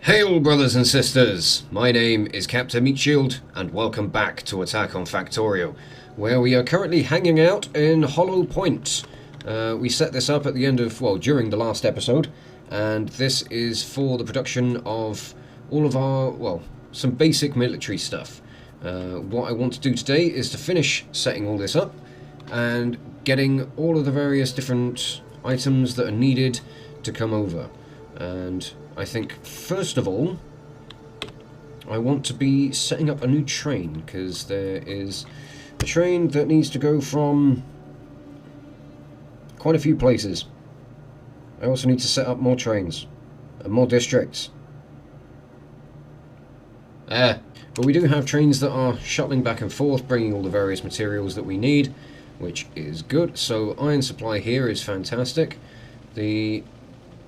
Hail brothers and sisters, my name is Captain Meatshield and welcome back to Attack on Factorio, where we are currently hanging out in Hollow Point. We set this up at the end of, during the last episode, and this is for the production of all of our, some basic military stuff. What I want to do today is to finish setting all this up and getting all of the various different items that are needed to come over. And I think, first of all, I want to be setting up a new train, because there is a train that needs to go from quite a few places. I also need to set up more trains and more districts. But we do have trains that are shuttling back and forth, bringing all the various materials that we need, which is good. So iron supply here is fantastic. The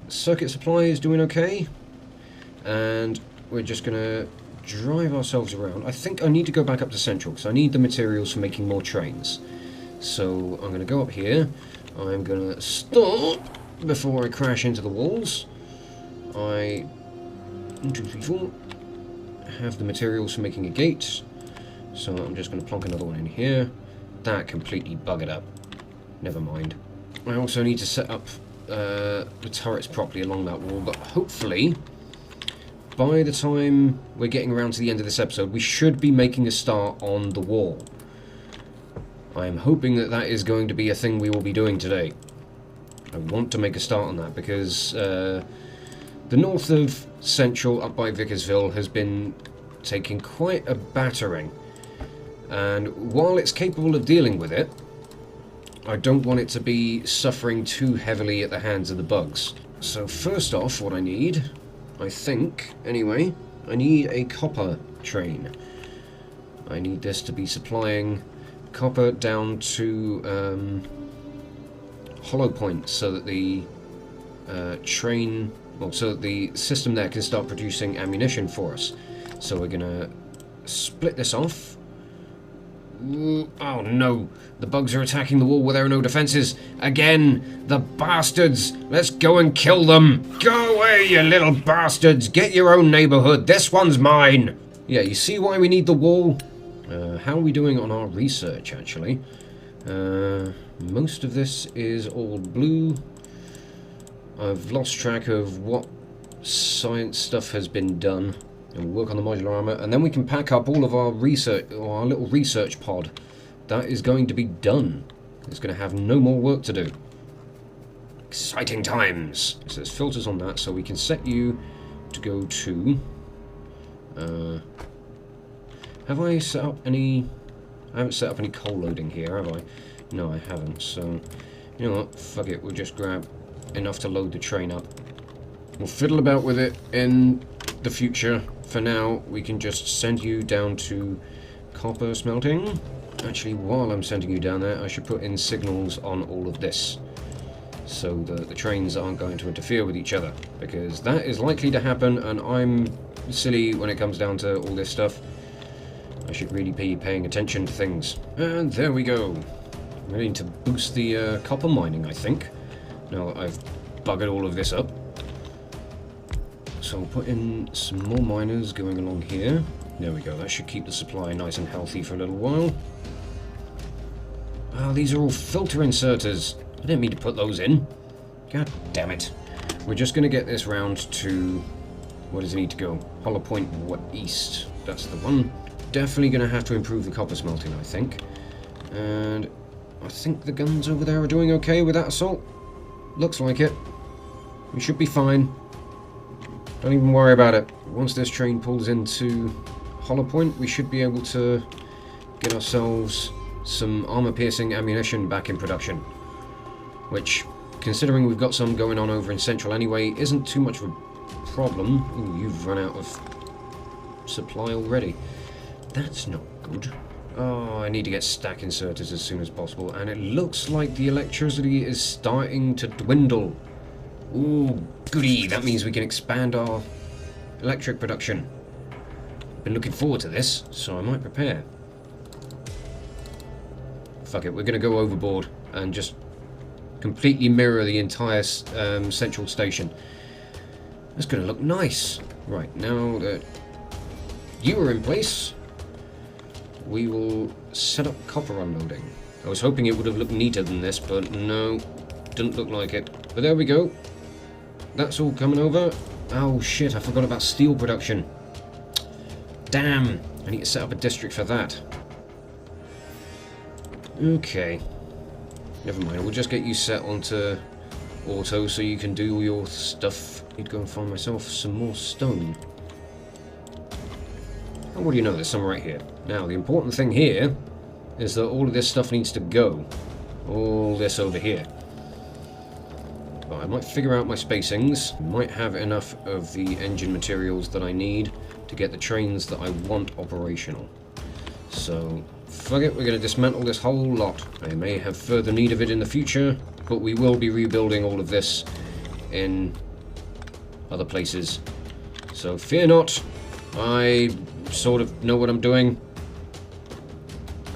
circuit supply is doing okay, and we're just gonna drive ourselves around. I think I need to go back up to Central because I need the materials for making more trains. So I'm gonna go up here. I'm gonna stop before I crash into the walls. 1, 2, 3, 4 have the materials for making a gate, so I'm just gonna plonk another one in here. That completely buggered up. Never mind. I also need to set up the turrets properly along that wall, but hopefully by the time we're getting around to the end of this episode we should be making a start on the wall. I am hoping that that is going to be a thing we will be doing today. I want to make a start on that because the north of Central up by Vickersville has been taking quite a battering, and while it's capable of dealing with it, I don't want it to be suffering too heavily at the hands of the bugs. So first off, what I need, I think, anyway, I need a copper train. I need this to be supplying copper down to Hollow Point so that the so that the system there can start producing ammunition for us. So we're gonna split this off. Oh no, the bugs are attacking the wall where there are no defenses. Again, the bastards! Let's go and kill them! Go away, you little bastards! Get your own neighborhood, this one's mine! Yeah, you see why we need the wall? How are we doing on our research, actually? Most of this is all blue. I've lost track of what science stuff has been done. And we'll work on the modular armor, and then we can pack up all of our research, or our little research pod. That is going to be done. It's going to have no more work to do. Exciting times! So there's filters on that, so we can set you to go to... have I set up any... I haven't set up any coal loading here, have I? No, I haven't, so... You know what? Fuck it, we'll just grab enough to load the train up. We'll fiddle about with it in the future. For now, we can just send you down to copper smelting. Actually, while I'm sending you down there, I should put in signals on all of this, so that the trains aren't going to interfere with each other, because that is likely to happen, and I'm silly when it comes down to all this stuff. I should really be paying attention to things. And there we go. We need to boost the copper mining, I think, now that I've buggered all of this up. So I'll put in some more miners going along here. There we go, that should keep the supply nice and healthy for a little while. Ah, these are all filter inserters. I didn't mean to put those in. God damn it. We're just going to get this round to... where does it need to go? Hollow Point East. That's the one. Definitely going to have to improve the copper smelting, I think. And I think the guns over there are doing okay with that assault. Looks like it. We should be fine. Don't even worry about it. Once this train pulls into Hollow Point, we should be able to get ourselves some armor-piercing ammunition back in production. Which, considering we've got some going on over in Central anyway, isn't too much of a problem. Ooh, you've run out of supply already. That's not good. Oh, I need to get stack inserters as soon as possible, and it looks like the electricity is starting to dwindle. Ooh, goody, that means we can expand our electric production. Been looking forward to this, so I might prepare. Fuck it, we're going to go overboard and just completely mirror the entire central station. That's going to look nice. Right, now that you are in place, we will set up copper unloading. I was hoping it would have looked neater than this, but no, didn't look like it. But there we go. That's all coming over. Oh shit, I forgot about steel production. Damn, I need to set up a district for that. Okay. Never mind, we'll just get you set onto auto so you can do all your stuff. Need to go and find myself some more stone. Oh, what do you know, there's some right here. Now, the important thing here is that all of this stuff needs to go. All this over here. But I might figure out my spacings. Might have enough of the engine materials that I need to get the trains that I want operational. So, fuck it, we're going to dismantle this whole lot. I may have further need of it in the future, but we will be rebuilding all of this in other places. So fear not, I sort of know what I'm doing.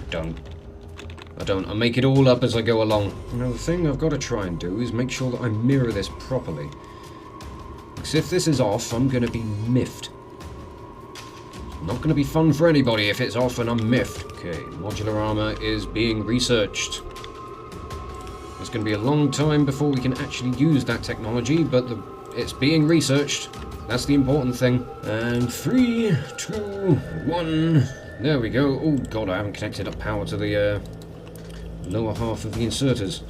I don't. I make it all up as I go along. Now the thing I've got to try and do is make sure that I mirror this properly. Because if this is off, I'm going to be miffed. Not going to be fun for anybody if it's off and I'm miffed. Okay, modular armor is being researched. It's going to be a long time before we can actually use that technology, but it's being researched. That's the important thing. And 3, 2, 1. There we go. Oh god, I haven't connected up power to the lower half of the inserters.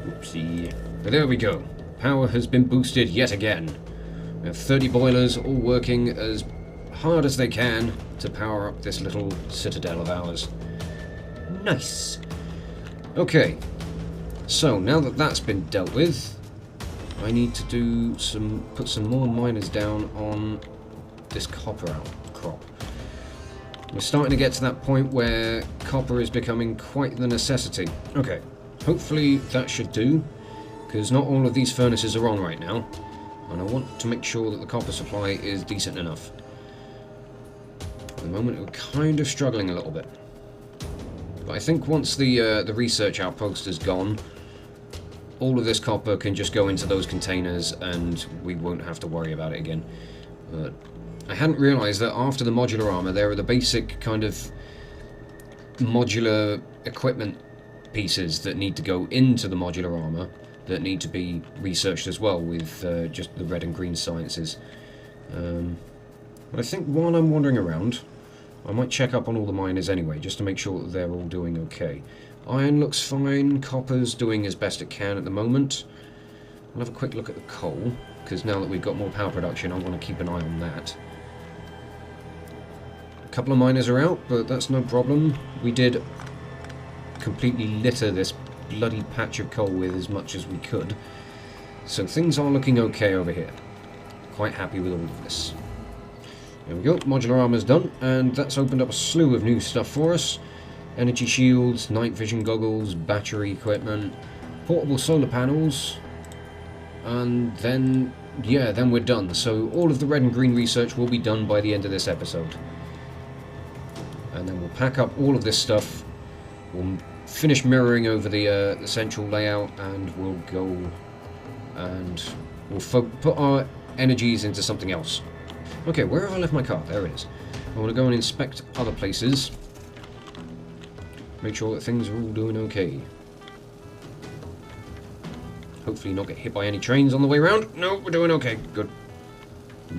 Oopsie. But there we go. Power has been boosted yet again. We have 30 boilers all working as hard as they can to power up this little citadel of ours. Nice. Okay. So, now that that's been dealt with, I need to put some more miners down on this copper outcrop. We're starting to get to that point where copper is becoming quite the necessity. Okay, hopefully that should do, because not all of these furnaces are on right now, and I want to make sure that the copper supply is decent enough. At the moment we're kind of struggling a little bit. But I think once the research outpost is gone, all of this copper can just go into those containers and we won't have to worry about it again. But I hadn't realised that after the modular armour there are the basic kind of modular equipment pieces that need to go into the modular armour that need to be researched as well with just the red and green sciences. But I think while I'm wandering around, I might check up on all the miners anyway, just to make sure that they're all doing okay. Iron looks fine, copper's doing as best it can at the moment. I'll have a quick look at the coal, because now that we've got more power production, I want to keep an eye on that. A couple of miners are out, but that's no problem. We did completely litter this bloody patch of coal with as much as we could. So things are looking okay over here. Quite happy with all of this. There we go, modular armor's done, and that's opened up a slew of new stuff for us. Energy shields, night vision goggles, battery equipment, portable solar panels, and then, yeah, then we're done. So all of the red and green research will be done by the end of this episode. And then we'll pack up all of this stuff, we'll finish mirroring over the central layout, and we'll go and we'll put our energies into something else. Okay, where have I left my car? There it is. I want to go and inspect other places. Make sure that things are all doing okay. Hopefully not get hit by any trains on the way around. No, we're doing okay. Good.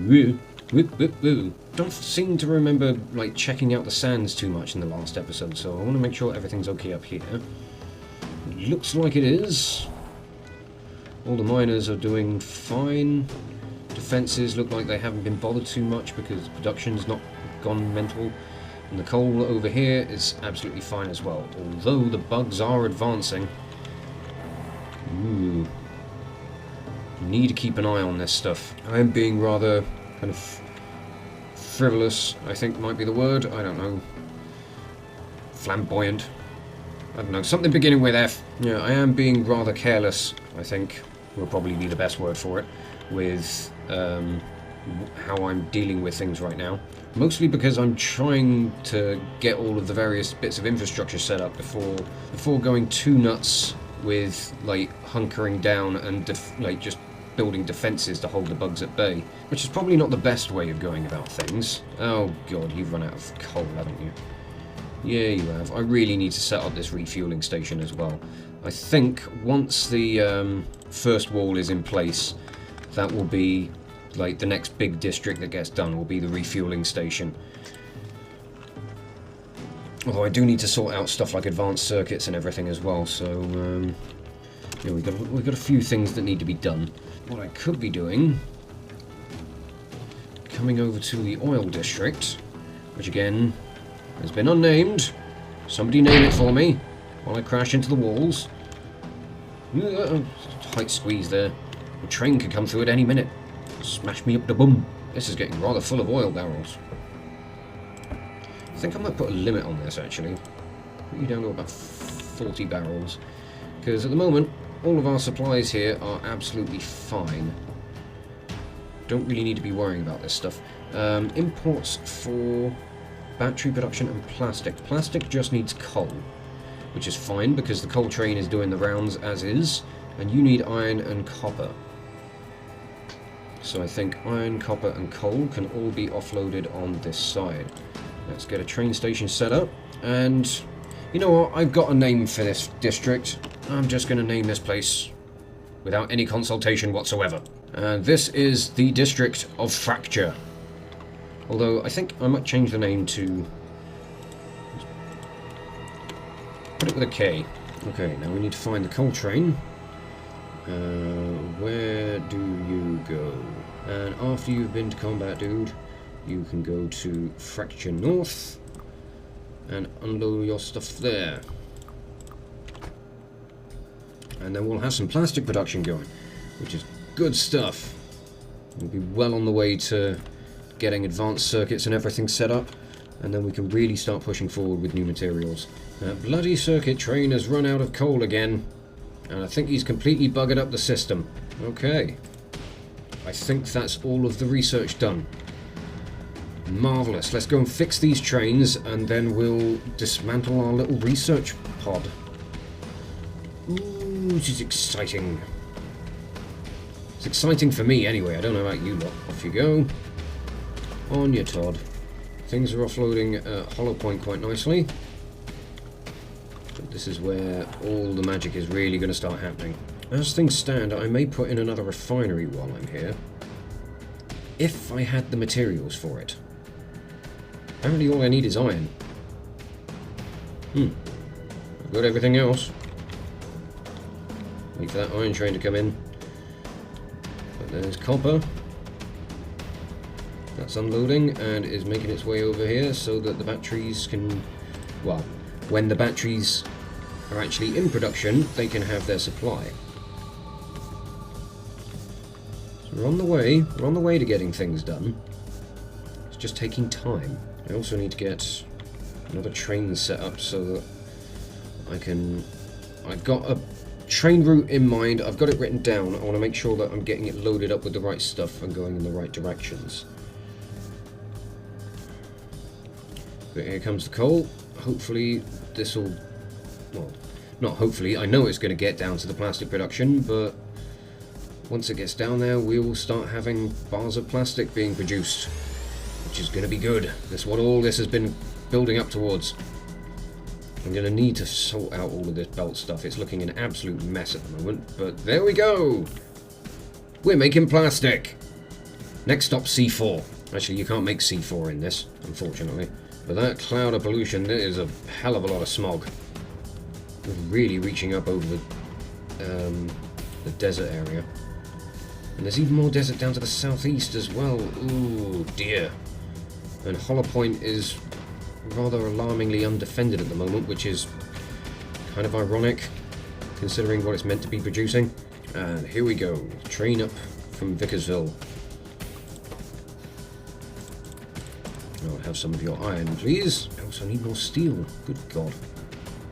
Woo. Whoop, whoop, woo. Don't seem to remember, like, checking out the sands too much in the last episode, so I want to make sure everything's okay up here. Looks like it is. All the miners are doing fine. Defences look like they haven't been bothered too much because production's not gone mental. And the coal over here is absolutely fine as well, although the bugs are advancing. Ooh. Need to keep an eye on this stuff. I am being rather kind of frivolous, I think might be the word. I don't know. Flamboyant. I don't know. Something beginning with F. Yeah, I am being rather careless, I think will probably be the best word for it, with how I'm dealing with things right now. Mostly because I'm trying to get all of the various bits of infrastructure set up before going too nuts with, like, hunkering down and like just building defences to hold the bugs at bay, which is probably not the best way of going about things. Oh god, you've run out of coal, haven't you? Yeah, you have. I really need to set up this refueling station as well. I think once the first wall is in place, that will be like the next big district that gets done will be the refueling station. Although I do need to sort out stuff like advanced circuits and everything as well, so yeah, we've got a few things that need to be done. What I could be doing, coming over to the oil district, which again has been unnamed. Somebody name it for me while I crash into the walls. Tight squeeze there. A train could come through at any minute. Smash me up the bum. This is getting rather full of oil barrels. I think I might put a limit on this actually. Put you down to about 40 barrels. Because at the moment, all of our supplies here are absolutely fine. Don't really need to be worrying about this stuff. Imports for battery production and plastic. Plastic just needs coal, which is fine because the coal train is doing the rounds as is. And you need iron and copper. So I think iron, copper and coal can all be offloaded on this side. Let's get a train station set up. And you know what? I've got a name for this district. I'm just going to name this place without any consultation whatsoever. And this is the district of Fracture. Although I think I might change the name to... put it with a K. Okay, now we need to find the coal train. Where do you go? And after you've been to combat, dude, you can go to Fracture North and unload your stuff there. And then we'll have some plastic production going, which is good stuff. We'll be well on the way to getting advanced circuits and everything set up, and then we can really start pushing forward with new materials. That bloody circuit train has run out of coal again, and I think he's completely buggered up the system. Okay. I think that's all of the research done. Marvellous. Let's go and fix these trains, and then we'll dismantle our little research pod. Ooh, this is exciting. It's exciting for me anyway. I don't know about you lot. Off you go. On your Todd. Things are offloading Hollow Point quite nicely. But this is where all the magic is really going to start happening. As things stand, I may put in another refinery while I'm here. If I had the materials for it. Apparently all I need is iron. I've got everything else. Wait for that iron train to come in. But there's copper. That's unloading and is making its way over here so that the batteries can... well, when the batteries are actually in production, they can have their supply. So we're on the way. We're on the way to getting things done. It's just taking time. I also need to get another train set up so that I can... I've got a train route in mind. I've got it written down. I want to make sure that I'm getting it loaded up with the right stuff and going in the right directions. But here comes the coal. Hopefully this will... well, not hopefully. I know it's going to get down to the plastic production, but once it gets down there, we will start having bars of plastic being produced, which is going to be good. That's what all this has been building up towards. I'm going to need to sort out all of this belt stuff. It's looking an absolute mess at the moment, but there we go. We're making plastic. Next stop, C4. Actually, you can't make C4 in this, unfortunately. But that cloud of pollution, there is a hell of a lot of smog. We're really reaching up over the desert area. And there's even more desert down to the southeast as well. Ooh, dear. And Hollow Point is rather alarmingly undefended at the moment, which is kind of ironic, considering what it's meant to be producing. And here we go. Train up from Vickersville. I'll have some of your iron, please. I also need more steel. Good God.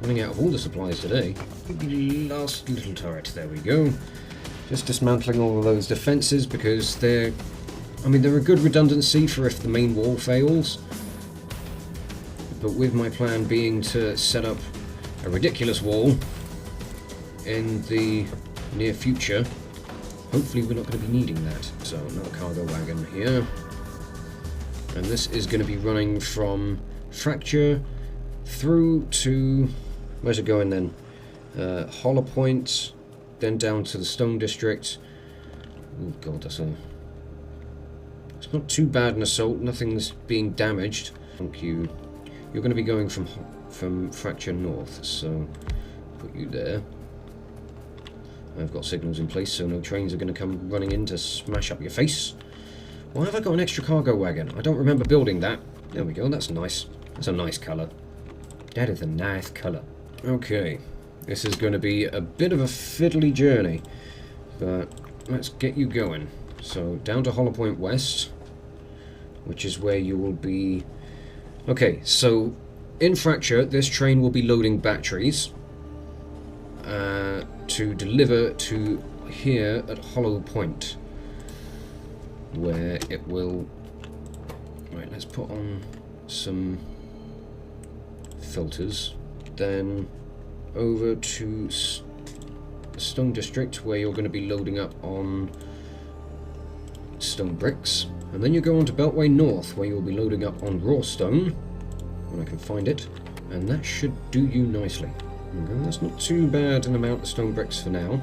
Running out of all the supplies today. Last little turret. There we go. Just dismantling all of those defences because they're... I mean, they're a good redundancy for if the main wall fails. But with my plan being to set up a ridiculous wall in the near future, hopefully we're not going to be needing that. So another cargo wagon here. And this is going to be running from Factorio through to... where's it going then? Hollow Point, then down to the Stone District. Oh god, it's not too bad an assault, nothing's being damaged. Thank you. You're going to be going from Factorio north, so put you there. I've got signals in place, so no trains are going to come running in to smash up your face. Why have I got an extra cargo wagon? I don't remember building that. There we go, that's nice. That's a nice colour. That is a nice colour. Okay, this is going to be a bit of a fiddly journey, but let's get you going. So, down to Hollow Point West, which is where you will be... Okay, so in Factorio, this train will be loading batteries to deliver to here at Hollow Point, where it will... Right, let's put on some filters, then over to the Stone District, where you're going to be loading up on stone bricks, and then you go on to Beltway North, where you'll be loading up on raw stone, when I can find it, and that should do you nicely. Okay, that's not too bad an amount of stone bricks for now.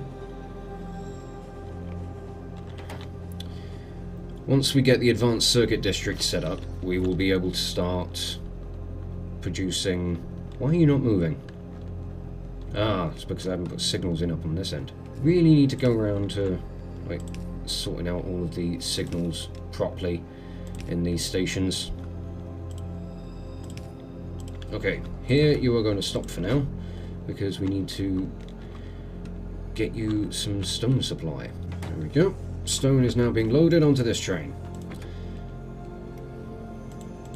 Once we get the advanced circuit district set up, we will be able to start producing... Why are you not moving? Ah, it's because I haven't put signals in up on this end. Really need to go around to, like, sorting out all of the signals properly in these stations. Okay, here you are going to stop for now, because we need to get you some stone supply. There we go. Stone is now being loaded onto this train.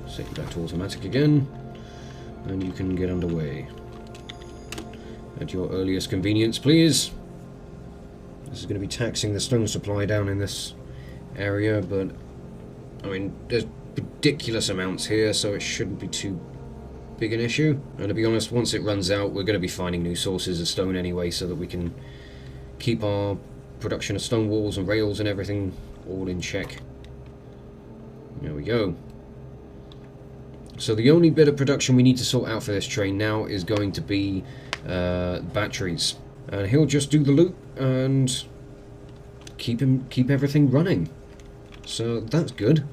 Set you back to automatic again, and you can get underway. At your earliest convenience, please. This is going to be taxing the stone supply down in this area, but I mean, there's ridiculous amounts here, so it shouldn't be too big an issue. And to be honest, once it runs out, we're going to be finding new sources of stone anyway, so that we can keep our production of stone walls and rails and everything all in check. There we go. So the only bit of production we need to sort out for this train now is going to be batteries, and he'll just do the loop and keep everything running. So that's good.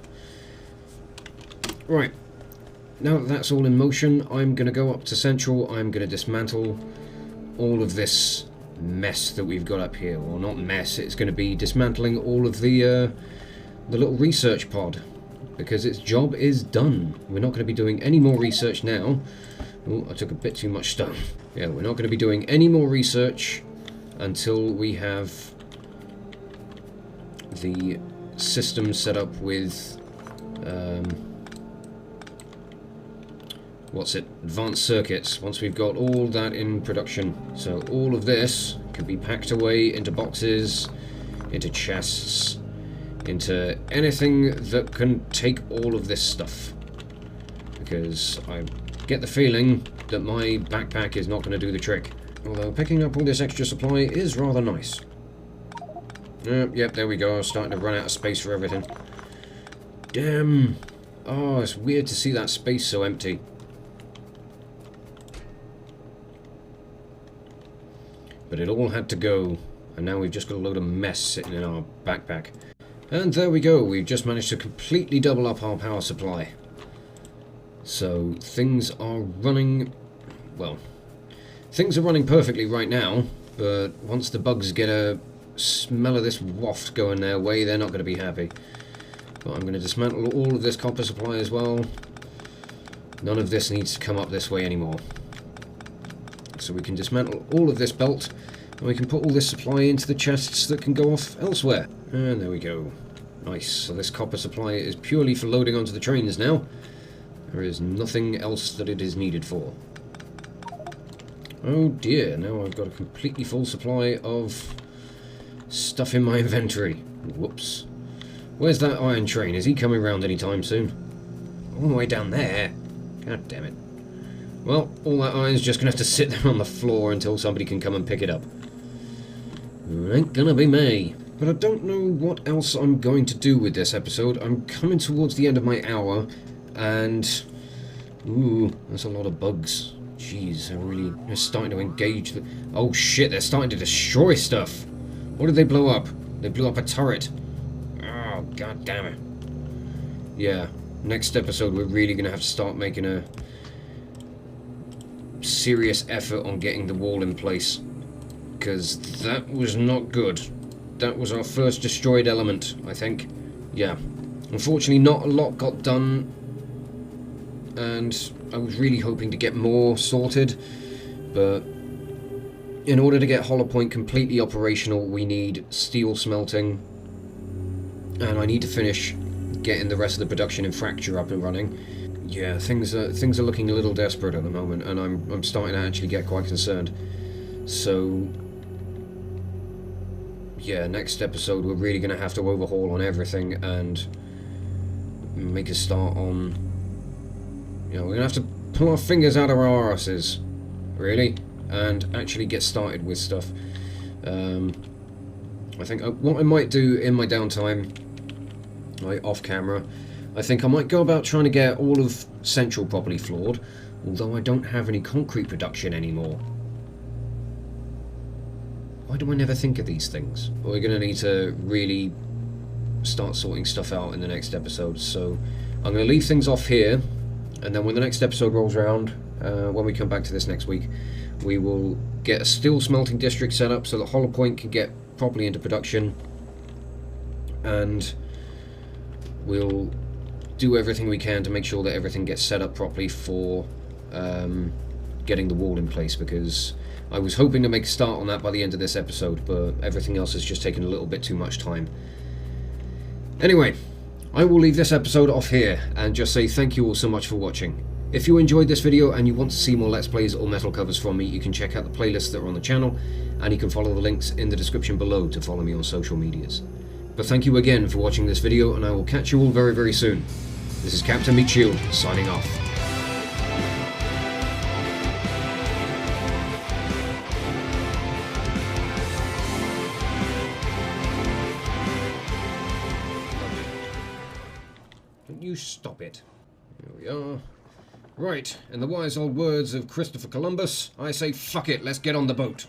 Right, now that that's all in motion, I'm going to go up to Central. I'm going to dismantle all of this mess that we've got up here. Well, not mess, it's going to be dismantling all of the little research pod, because its job is done. We're not going to be doing any more research now. Oh, I took a bit too much stone. Yeah, we're not going to be doing any more research until we have the system set up with advanced circuits. Once we've got all that in production, so all of this can be packed away into boxes, into chests, into anything that can take all of this stuff, because I get the feeling that my backpack is not going to do the trick. Although picking up all this extra supply is rather nice. Yep, there we go. I was starting to run out of space for everything. Damn. Oh, it's weird to see that space so empty. But it all had to go, and now we've just got a load of mess sitting in our backpack. And there we go. We've just managed to completely double up our power supply. So things are running, well, things are running perfectly right now, but once the bugs get a smell of this waft going their way, they're not going to be happy. But I'm going to dismantle all of this copper supply as well. None of this needs to come up this way anymore. So we can dismantle all of this belt, and we can put all this supply into the chests that can go off elsewhere. And there we go. Nice. So this copper supply is purely for loading onto the trains now. There is nothing else that it is needed for. Oh dear, now I've got a completely full supply of stuff in my inventory. Whoops. Where's that iron train? Is he coming round anytime soon? All the way down there. God damn it. Well, all that iron's just going to have to sit there on the floor until somebody can come and pick it up. It ain't gonna be me. But I don't know what else I'm going to do with this episode. I'm coming towards the end of my hour, and... Ooh, there's a lot of bugs. Jeez, they're starting to engage the... Oh shit, they're starting to destroy stuff! What did they blow up? They blew up a turret. Oh, god damn it. Yeah, next episode we're really going to have to start making a serious effort on getting the wall in place. Because that was not good. That was our first destroyed element, I think. Yeah. Unfortunately, not a lot got done. And I was really hoping to get more sorted. But in order to get Hollow Point completely operational, we need steel smelting. And I need to finish getting the rest of the production in Factorio up and running. Yeah, things are looking a little desperate at the moment, and I'm starting to actually get quite concerned. So... yeah, next episode we're really going to have to overhaul on everything and make a start on... you know, we're going to have to pull our fingers out of our arses, really, and actually get started with stuff. I think what I might do in my downtime, like off camera, I think I might go about trying to get all of Central properly floored, although I don't have any concrete production anymore. Why do I never think of these things? Well, we're going to need to really start sorting stuff out in the next episode, so I'm going to leave things off here, and then when the next episode rolls around, when we come back to this next week, we will get a steel smelting district set up so that Hollow Point can get properly into production, and we'll do everything we can to make sure that everything gets set up properly for getting the wall in place, because I was hoping to make a start on that by the end of this episode, but everything else has just taken a little bit too much time. Anyway, I will leave this episode off here and just say thank you all so much for watching. If you enjoyed this video and you want to see more Let's Plays or metal covers from me, you can check out the playlists that are on the channel, and you can follow the links in the description below to follow me on social medias. But thank you again for watching this video, and I will catch you all very, very soon. This is Captain Meatshield, signing off. Don't you stop it. Here we are. Right, in the wise old words of Christopher Columbus, I say fuck it, let's get on the boat.